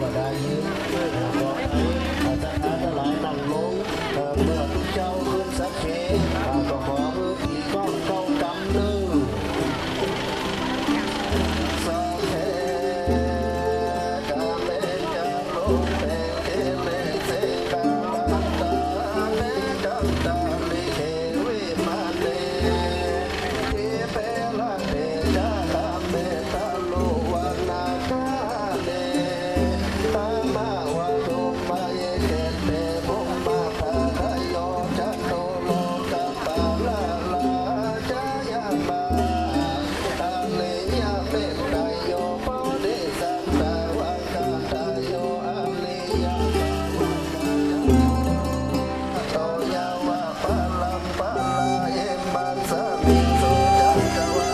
ว่าได้ยืมบอกให้อาจารย์ทั้งหลายนั่งลงเมื่อทุกเจ้าขึ้นสักเคก็ขอมือที่ก้องเก้ากำนึงสักเคกาเมจังลงเตเกเมเสกาลันตาเนจันตาลิเควิมาเนเกเปลาเตจาลาเมตาโลวานาคาเนตามาวะโตปะเยเกเตบุมาภาคโยจัตโตโลกัปปะลาลาจายามาตาเลยะเปตายโยโพธิสัตตวังคัตายโยอะเลยะโตยาวะปะลัมปะลาเอมัสสมิโสจักกวา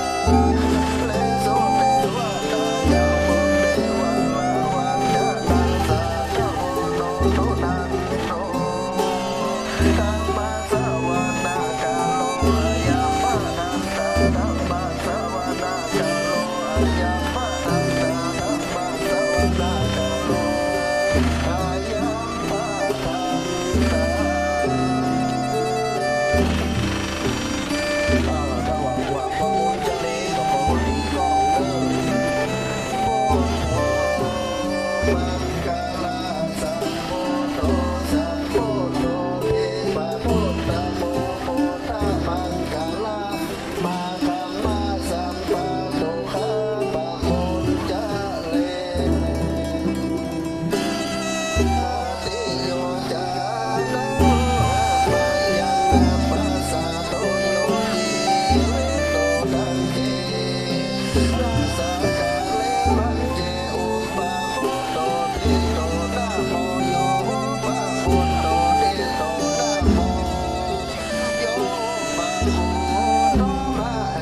เลโสเทวะตายามุเทวะลาวันจานังสาโนโนโตนันโตธัมมาสวนาคาโลอะยามปะทันตาธัมมาสวนาคาโลอะยามปะทันตาธัมมาสวนาคาโลอะยามปะทันตา ถ้าหวังว่าพระมุนจะเลก็พอดีก็เลิกมังกาลาสัมโพโตสัมโพโตเทปะโพตโมโพธามังกาลามาคัมมาสัมปะโตคาปะมุนจะเล อาติโยจานะมายังปัสสะโตโยติโตทันเจราสากาเลมันเจอุปาโมโตติโตนะโมโยอุปาโมโตติโตนะโมโยอุปาโมโตมะเอ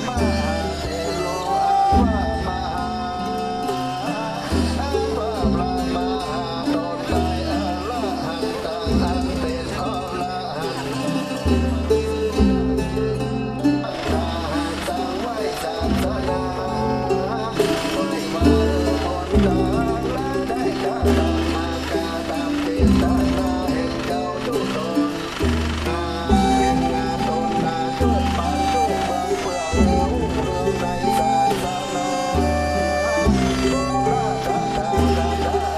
มหาเทโลอาวะมหา อัมพะพระมหาโตไตรอรหันตังอันเป็นอรหันตาหันตังไว้ศาสนาไว้มาผลตาละได้กาตมากาตามเป็นตานาเห็นเจ้าทุกตนเห็นงานตนนาช่วยปันทุกเมืองเพื่อเรื่องในศาสนา โอราตาตาตาตา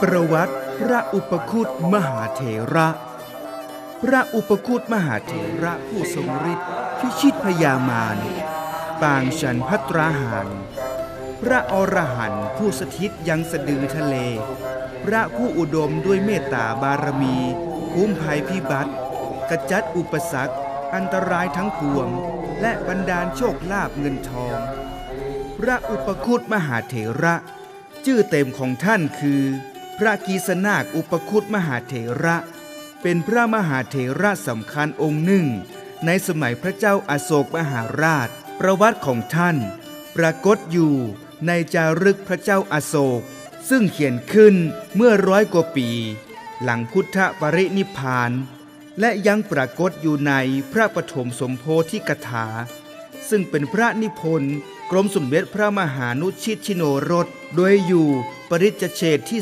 ประวัติพระอุปคุตมหาเถระ พระอุปคุตมหาเถระผู้ทรงฤทธิ์พิชิตพญามารปางฉันภัตราหารพระอรหันต์ผู้สถิตยังสะดือทะเล พระผู้อุดมด้วยเมตตาบารมีคุ้มภัยพิบัติกระจัดอุปสรรคอันตรายทั้งปวงและบันดาลโชคลาภเงินทอง พระอุปคุตมหาเถระชื่อเต็มของท่านคือพระกีสนาคอุปคุตมหาเถระเป็นพระมหาเถระสำคัญองค์หนึ่งในสมัยพระเจ้าอโศกมหาราชประวัติของท่านปรากฏอยู่ในจารึกพระเจ้าอโศกซึ่งเขียนขึ้นเมื่อ100 กว่าปีหลังพุทธปรินิพพานและยังปรากฏอยู่ในพระปฐมสมโพธิกถาซึ่งเป็นพระนิพนธ์กรมสมเด็จพระมหานุชิตชิโนรสโดยอยู่ปริจจเฉดที่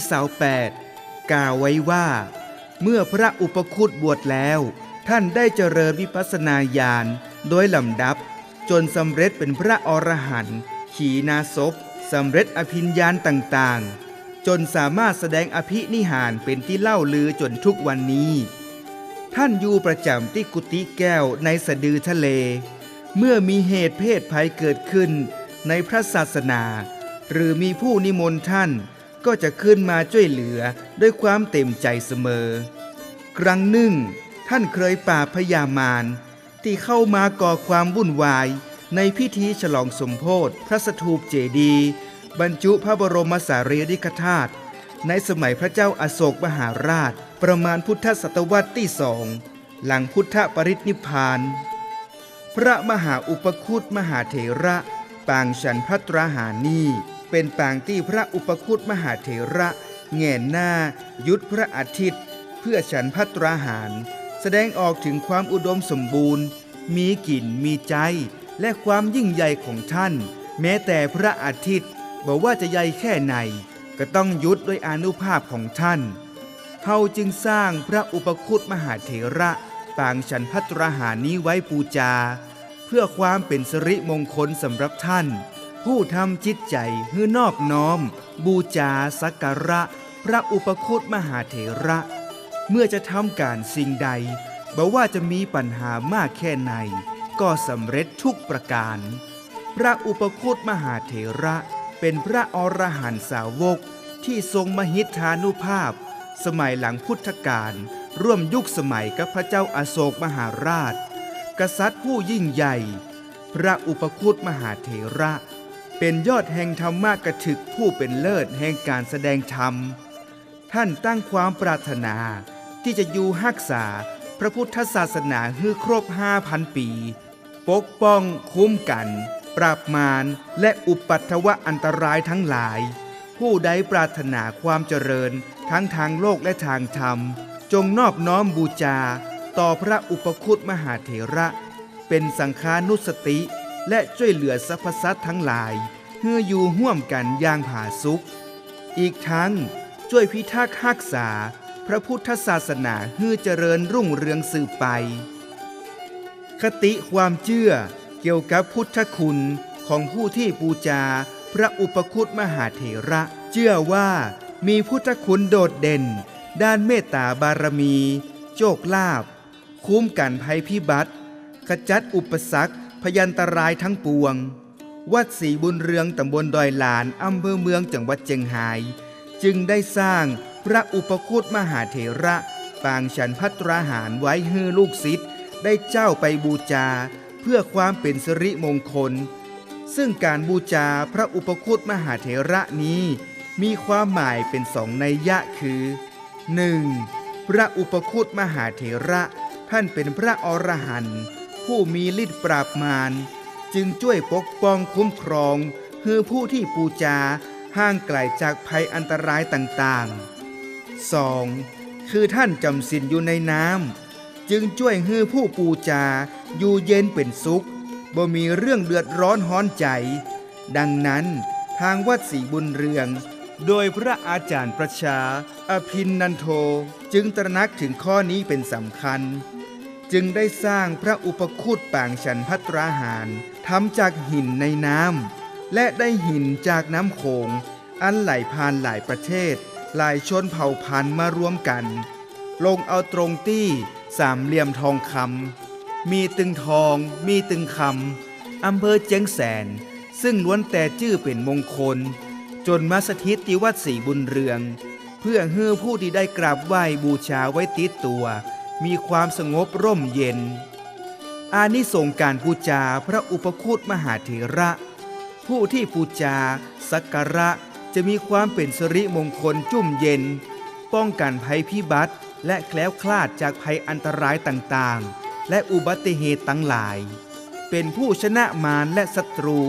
28กล่าวไว้ว่าเมื่อพระอุปคุตบวชแล้วท่านได้เจริญวิปัสสนาญาณโดยลำดับจนสำเร็จเป็นพระอรหันต์ขีณาสพสำเร็จอภิญญาณต่างๆจนสามารถแสดงอภินิหารเป็นที่เล่าลือจนทุกวันนี้ท่านอยู่ประจำที่กุฏิแก้วในสะดือทะเลเมื่อมีเหตุเพศภัยเกิดขึ้นในพระศาสนาหรือมีผู้นิมนต์ท่านก็จะขึ้นมาช่วยเหลือด้วยความเต็มใจเสมอครั้งหนึ่งท่านเคยปราบพญามารที่เข้ามาก่อความวุ่นวายในพิธีฉลองสมโภชพระสถูปเจดีย์บรรจุพระบรมสารีริกธาตุในสมัยพระเจ้าอโศกมหาราชประมาณพุทธศตวรรษที่2หลังพุทธปรินิพพานพระมหาอุปคุตมหาเถระปางฉันภัตราหารนี้เป็นปางที่พระอุปคุตมหาเถระแง่หน้ายุดพระอาทิตย์เพื่อฉันภัตราหารแสดงออกถึงความอุดมสมบูรณ์มีกลิ่นมีใจ และความยิ่งใหญ่ของท่านแม้แต่พระอาทิตย์บอกว่าจะใหญ่แค่ไหนก็ต้องยุดด้วยอานุภาพของท่านเฮาจึงสร้างพระอุปคุตมหาเถระปางฉันภัตราหารนี้ไว้บูชาเพื่อความเป็นสิริมงคลสำหรับท่านผู้ทำจิตใจให้นอบน้อมบูชาสักการะพระอุปคุตมหาเถระเมื่อจะทำการสิ่งใดบอกว่าจะมีปัญหามากแค่ไหนก็สำเร็จทุกประการพระอุปคุตมหาเถระเป็นพระอรหันตสาวกที่ทรงมหิทธานุภาพสมัยหลังพุทธกาลร่วมยุคสมัยกับพระเจ้าอโศกมหาราชกษัตริย์ผู้ยิ่งใหญ่พระอุปคุตมหาเถระเป็นยอดแห่งธรรมกถึกผู้เป็นเลิศแห่งการแสดงธรรมท่านตั้งความปรารถนาที่จะอยู่รักษาพระพุทธศาสนาให้ครบ 5,000 ปีปกป้องคุ้มกันปราบมารและอุปัตถวะอันตรายทั้งหลายผู้ใดปรารถนาความเจริญทั้งทางโลกและทางธรรมจงนอบน้อมบูชาต่อพระอุปคุตมหาเถระเป็นสังฆานุสติและช่วยเหลือสรรพสัตว์ทั้งหลายเพื่ออยู่ร่วมกันอย่างผาสุกอีกทั้งช่วยพิทักษ์รักษาพระพุทธศาสนาให้เจริญรุ่งเรืองสืบไปคติความเชื่อเกี่ยวกับพุทธคุณของผู้ที่บูชาพระอุปคุตมหาเถระเชื่อว่ามีพุทธคุณโดดเด่นด้านเมตตาบารมีโชคลาภคุ้มกันภัยพิบัติขจัดอุปสรรคพยันตรายทั้งปวงวัดศรีบุญเรืองตำบลดอยหลานอำเภอเมืองจังหวัดเชียงรายจึงได้สร้างพระอุปคุตมหาเถระปางฉันภัตราหารไว้ให้ลูกศิษย์ได้เจ้าไปบูชาเพื่อความเป็นสิริมงคลซึ่งการบูชาพระอุปคุตมหาเถระนี้มีความหมายเป็นสองนัยยะคือ 1. พระอุปคุตมหาเถระท่านเป็นพระอรหันต์ผู้มีฤทธิ์ปราบมารจึงช่วยปกป้องคุ้มครองให้ผู้ที่บูชาห่างไกลจากภัยอันตรายต่างๆ 2. คือท่านจำศีลอยู่ในน้ำจึงช่วยให้ผู้บูชาอยู่เย็นเป็นสุขบ่มีเรื่องเดือดร้อนฮ้อนใจ ดังนั้นทางวัดศรีบุญเรืองโดยพระอาจารย์ประชาอภินนันโทจึงตระหนักถึงข้อนี้เป็นสำคัญจึงได้สร้างพระอุปคุตปางฉันภัตราหารทำจากหินในน้ำและได้หินจากน้ำโขงอันไหลผ่านหลายประเทศหลายชนเผ่าพันธุ์มารวมกันลงเอาตรงตี้สามเหลี่ยมทองคำมีตึงทองมีตึงคำอำเภอเจียงแสนซึ่งล้วนแต่ชื่อเป็นมงคลจนมาสถิตที่วัดศรีบุญเรืองเพื่อให้ผู้ที่ได้กราบไหว้บูชาไว้ติดตัวมีความสงบร่มเย็นอานิสงส์การบูชาพระอุปคุตมหาเถระผู้ที่บูชาสักการะจะมีความเป็นสิริมงคลจุ่มเย็นป้องกันภัยพิบัติและแคล้วคลาดจากภัยอันตรายต่างๆและอุบัติเหตุทั้งหลายเป็นผู้ชนะมารและศัตรู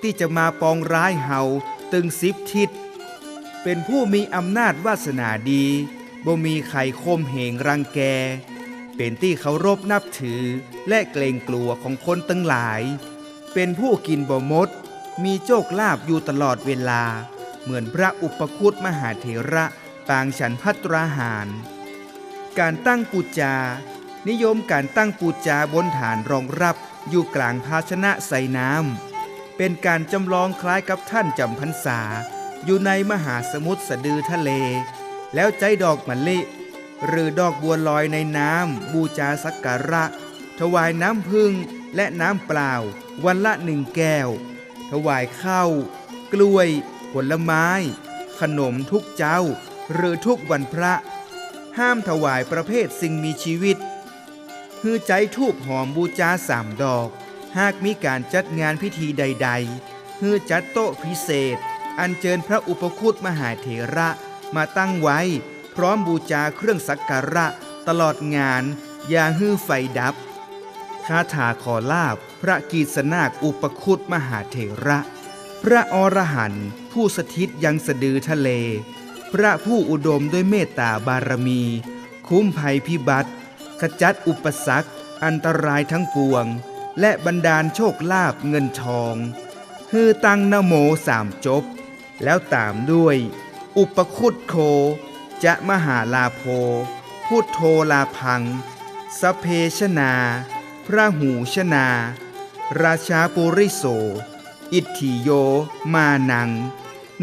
ที่จะมาปองร้ายเฮาตึง10 ทิศเป็นผู้มีอำนาจวาสนาดีบ่มีใครข่มเหงรังแกเป็นที่เคารพนับถือและเกรงกลัวของคนทั้งหลายเป็นผู้กินบ่หมดมีโชคลาภอยู่ตลอดเวลาเหมือนพระอุปคุตมหาเถระปางฉันภัตราหารการตั้งปูจานิยมการตั้งปูจาบนฐานรองรับอยู่กลางภาชนะใส่น้ำเป็นการจำลองคล้ายกับท่านจำพรรษาอยู่ในมหาสมุทรสะดือทะเลแล้วใจดอกมะลิหรือดอกบัวลอยในน้ำบูชาสักการะถวายน้ำผึ้งและน้ำเปล่าวันละ1 แก้วถวายข้าวกล้วยผลไม้ขนมทุกเจ้าหรือทุกวันพระห้ามถวายประเภทสิ่งมีชีวิตฮือใจทูบหอมบูชา3 ดอกหากมีการจัดงานพิธีใดๆฮือจัดโต๊ะพิเศษอัญเชิญพระอุปคุตมหาเถระมาตั้งไว้พร้อมบูชาเครื่องสักการะตลอดงานอย่าฮือไฟดับคาถาขอลาภพระกีสนาคอุปคุตมหาเถระพระอรหันต์ผู้สถิตยังสะดือทะเลพระผู้อุดมด้วยเมตตาบารมีคุ้มภัยพิบัติขจัดอุปสรรคอันตรายทั้งปวง และบันดาลโชคลาภเงินทองฮือตั้งนะโมสามจบ แล้วตามด้วย อุปคุตโค จะมหาลาโภ พุทโธลาพังสพเพชนา พระหูชนา ราชาปุริโส อิทธิโยมานัง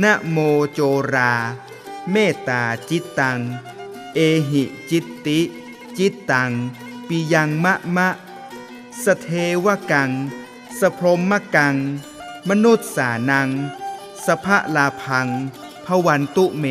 นะโมโจรา เมตตาจิตตัง เอหิจิตติ จิตตัง ปิยังมะมะ สเทวกัง สพรหมกัง มนุษย์สานัง สภะลาพัง ภวันตุเม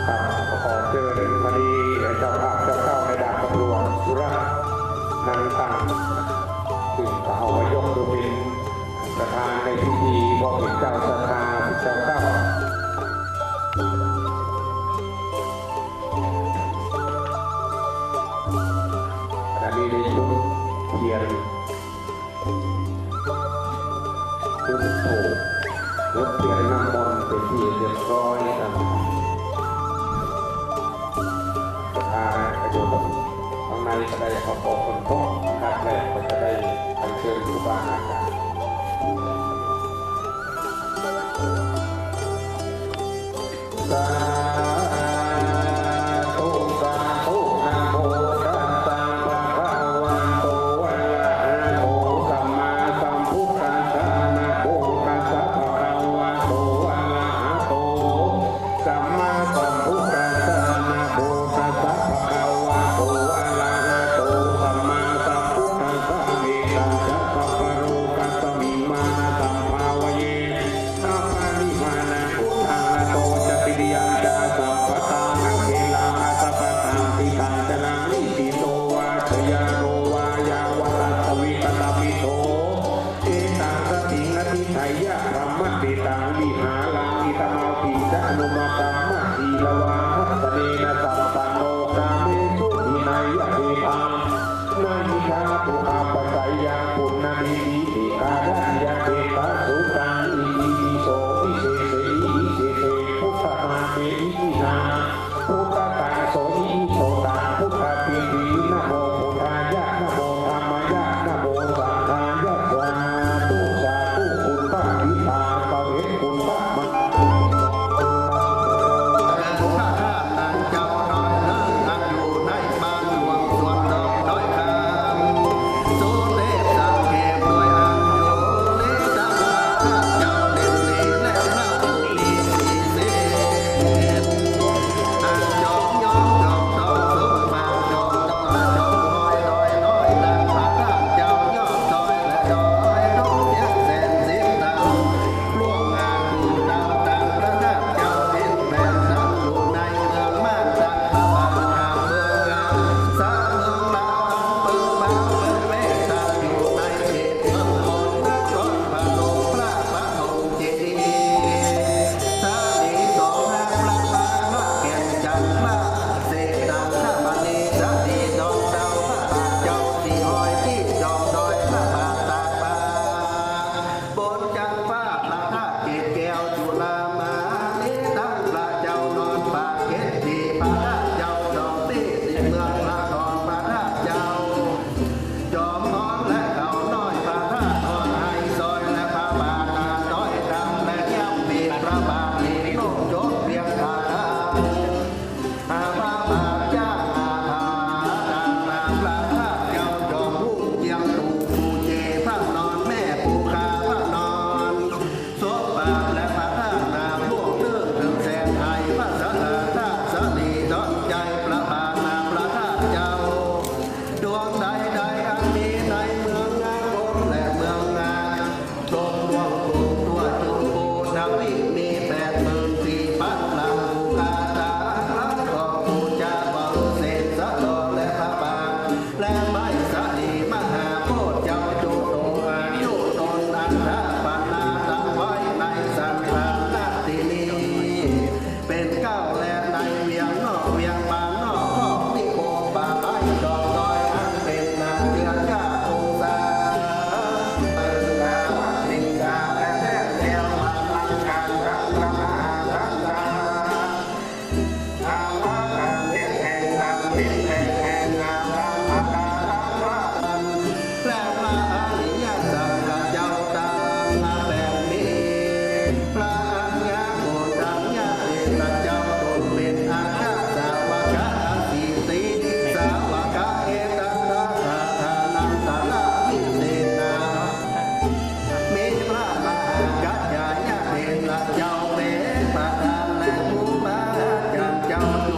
ครับขอเชิญพอดีเจ้าภาพเจ้าเข้าในดาบตำรวจสุรนันตังซึ่งเขาเอาไว้ยกตัวเป็นประธานในพิธีบอกเป็นเจ้าสภาเจ้าเข้าขณะนี้ได้ชุดเทียนชุดโถรถเทียนน้ำมนต์เป็นที่เรียบร้อยครับประธานประโยชน์ข้างในก็ได้ขอขอบคุณพ่อครับแรกก็จะได้อัญเชิญครูบาอาจารย์สาธุสาธุนะโมตัสสะภะคะวะโตอะระหะโตสัมมาสัมพุทธัสสะนะโมตัสสะภะคะวะโตอะระหะโตสัมมาสัมพุทธัสสะนะโมตัสสะภะคะวะโตอะระหะโตสัมมาสัมพุทธัสสะเมตัสสะสัพพะโรกัสสมิงมาสัมภาวะเยอาปานิมานะพุทธังนะโตจะปิริยังจาสัพพะทานะเวลาอาสัพพะทางติตังจนานิติโตวาชยาโนวายาวตัสสวิกตปิโตเอตังสติงอธิไทยะธรรมติตังวิหารังอิตมาปิจะอนุมกรรมทีละวาทัสเนนะสัมปันโนกาเมสุทินายะเทพังนามิชาปุอาปะไสยาปุณณมิติกาดัญญาเทปะสุตังอิติปิโสวิเศษอิเศษพุทธมาเมอิมินาพุทธตังโสอิโสตังพุทธปิตินะโมพุทธายะนะโมธรรมายะนะโมสังฆายะสาธุสาธุคุณพระพิธาปะเวทคุณพระมหา ข้าทางเจ้าน้อยนั้นตั้งอยู่ในบ้านหลวงส่วนดอกน้อยคำโซเลสังเกตด้วยอังโยเลสังข้าเจ้าเด่นลีและพระผู้ดีสีเสนอันจองย้อนจองต้องสมมาจองต้องจองน้อยน้อยดังพระข้าเจ้ายอดซอยและดอยน้องเสียงแสนสิบตังล่วงงานกูดาวดังพระข้าเจ้าเป็นแผ่นสังอยู่ในเมืองม่านสังพระบาทหาเมืองงามสาเมืองลาวเปิดบ้านเปิดเวทตั้งอยู่ในเขตเมืองมนนครพนมพระปฐมเจดีย์สาลีสองห้าพระบาทพระแก่นจันทร์พระเศษดังพระมณีสาลีดอกดาวพระบาทเจ้าที่หอยที่จอมดอยพระบาทตากบาบนจันฟ้าพระธาตุเกศแก้วจุฬามานิตั้งพระเจ้านอนปากเกศที่พระธาตุเจ้าดอกตีที่เมืองพระนอนพระธาตุเจ้าจอมนอนและเขาน้อยพระธาตุนอนไฮซอยและพระบาทนาน้อยดำและย่ำปีพระบาทที่โลกโจทเพียงขาดอาพระบาทจ้าอาภาดังนาพระธาตุเจ้าจอมรุ่งเจียงตู่ปูเจพระนอนแม่ปูคาพระนอนโสบาทและพระธาตุนาพวกเรื่องถึงแสนไทยพระสารธาตุสลีดอนใจพระบาทนาพระธาตุเจ้าดวงใดใดอันมีในเมืองงามบนและเมืองงามตรงดวงปูตัวจุมปูนาวิมี84,000ลำบูกาตาลักขอบูชาบริเศษสะดอและพระบาทและไม้สาลีมหาโพธิ์เจ้าจุโตอายุนนอันทะปานาตั้งไว้ในสันทานาตินีเป็นเก้าและในเวียงนอกเวียงบางนอกข้อนิโคป่าไม้ดอกดอยอันเป็นนาเดือนก้าองศาเปิดกาวัดสิงกาและแท้แก้วมาลังการรักมหารักษาอาภาการเลี้ยงแห่งการเลี้ยงแห่งงามราอาตาราราตันและพระอริยสัจเจ้าตามมาแบบนี้พระอัญญาโกตัญญาเอกเจ้าตนเป็นอาคาสาวกะสีติสาวกะเอตัสสะทานันตระวิเศษนา มีพระมหากัจจายะเถระเจ้าเป็นประธานและผู้มาจันเจ้าจุ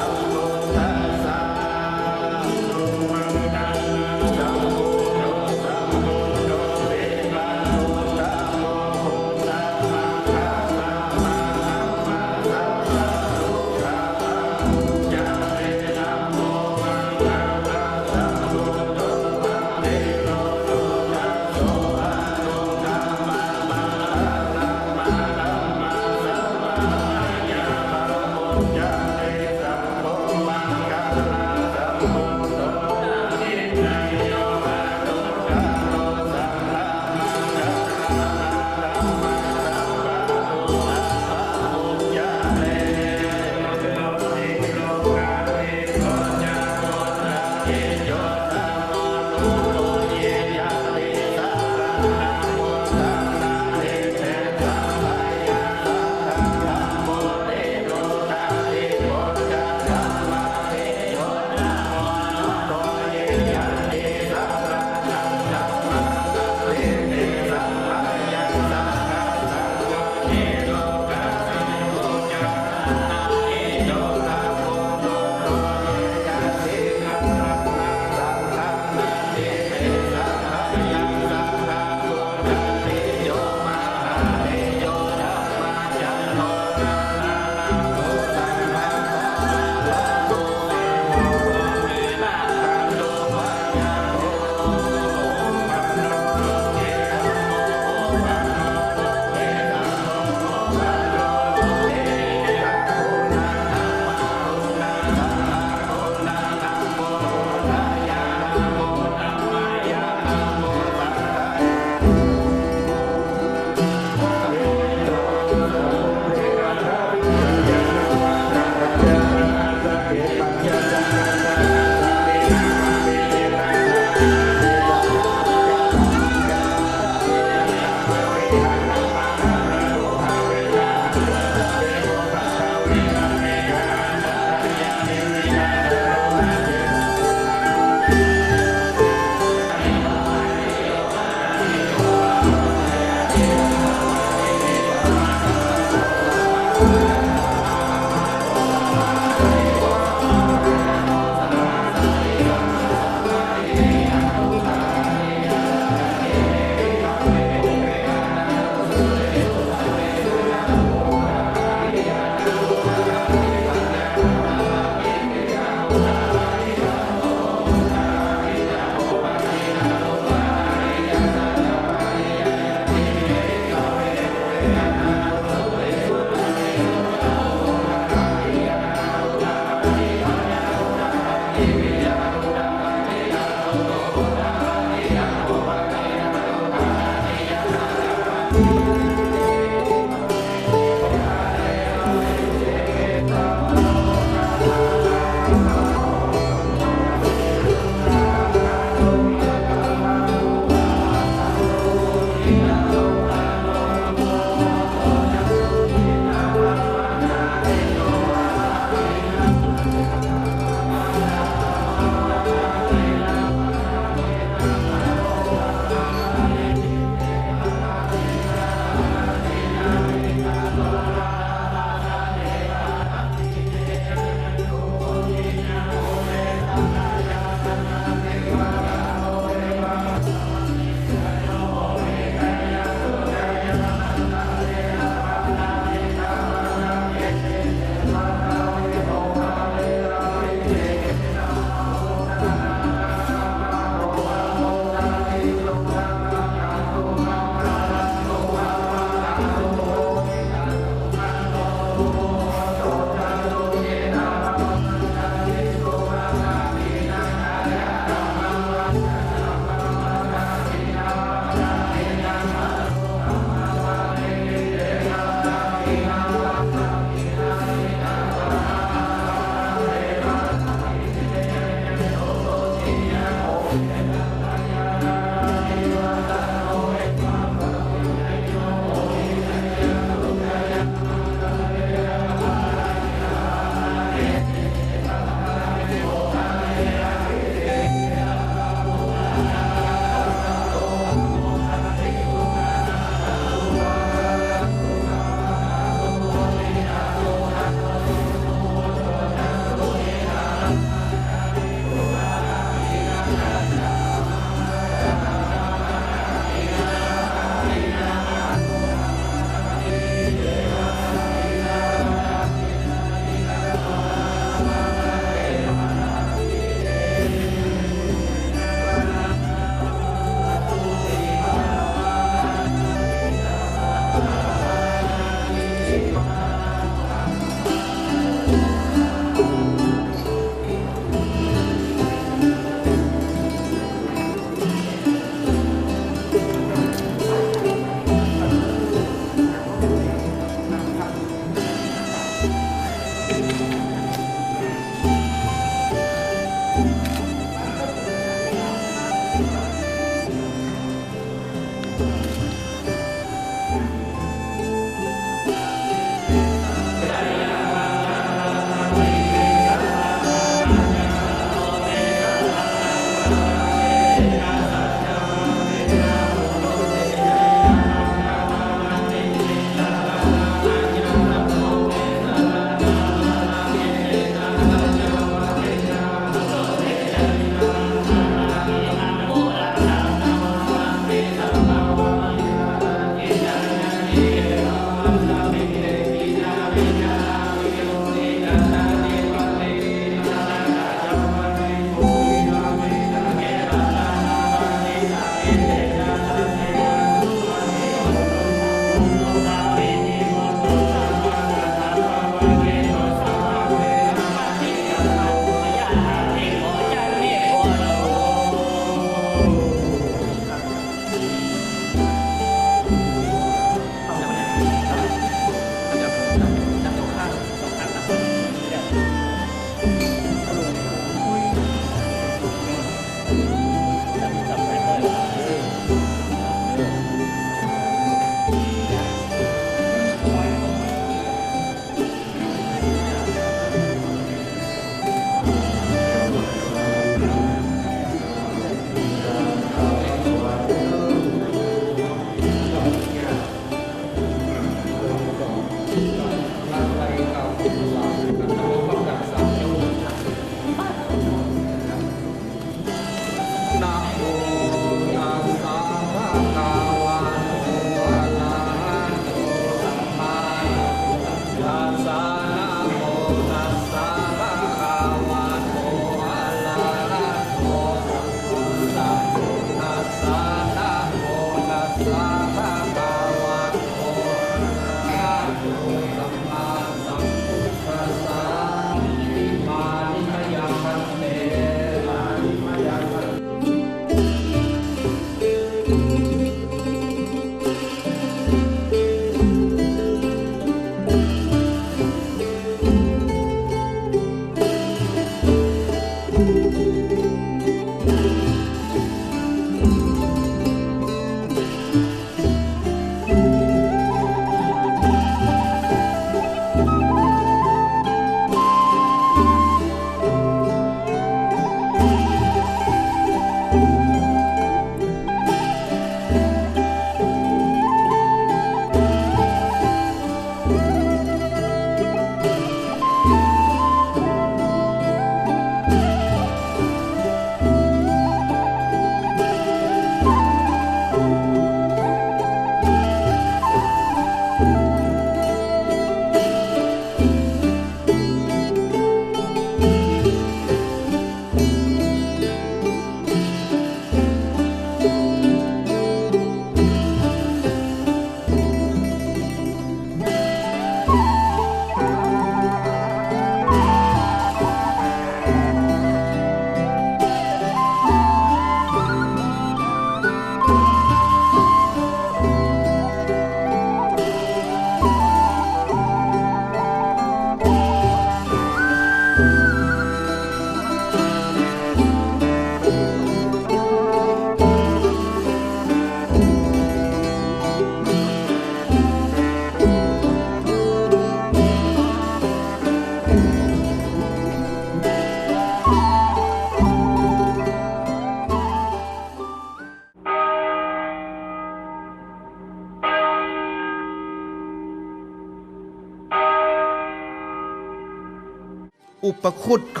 อุปคุตโค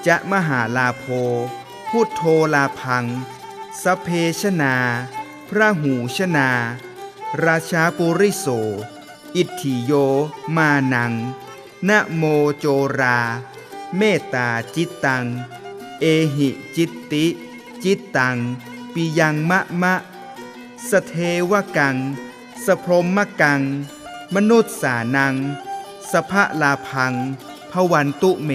จะมหาลาโภพุทโธลาพังสพเพชนา พระหูชนา ราชาปุริโส อิทธิโยมานัง นะโมโจรา เมตตาจิตตัง เอหิจิตติ จิตตัง ปิยังมะมะ สเทวกัง สพรหมกัง มนุษย์สานัง สภะลาพัง ภวันตุเม